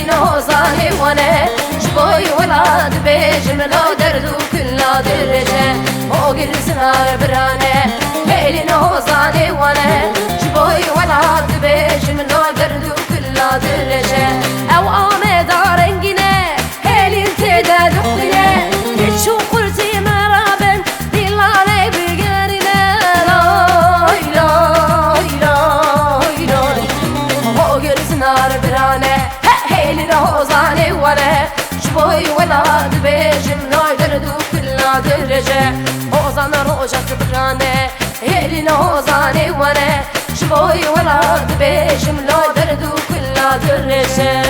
نوزاني وانا شبوي ولاد بيجم لا درد وكل درجة فوق السنار برانه هيلي نوزاني وانا شبوي ولاد بيجم لا درد وكل درجة او آمد رنجنا هيلي انتدى دخلنا تشو قلتي مرابن دلالي بقارنا لاي لاي لاي لاي فوق السنار برانه هيلي نوزاني وانا شبوي ولاد بيجم لا درد وكل درجة اوزان روجك برانه هيلي نوزاني وانا شبوي ولاد بيجم لا درد وكل درجة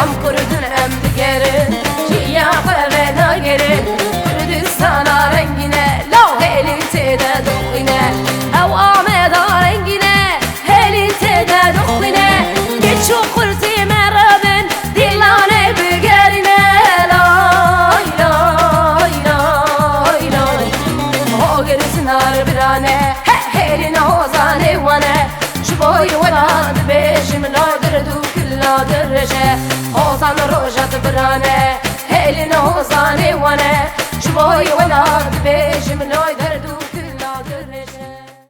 am kurdun em digerin Şiyafa ve nagerin Kürdistan'a rengine Lav helinte de duhine Ev ameda rengine Helinte de duhine Geç ukurti merabin Dillane bigerine Lay lay lay lay O gerisin harbirane Helin ozane vane Şboy velad beşim Laderdu külla derece اوزان روجت برانه هیلی نوزانی وانه شبای ولاد بیشم نوید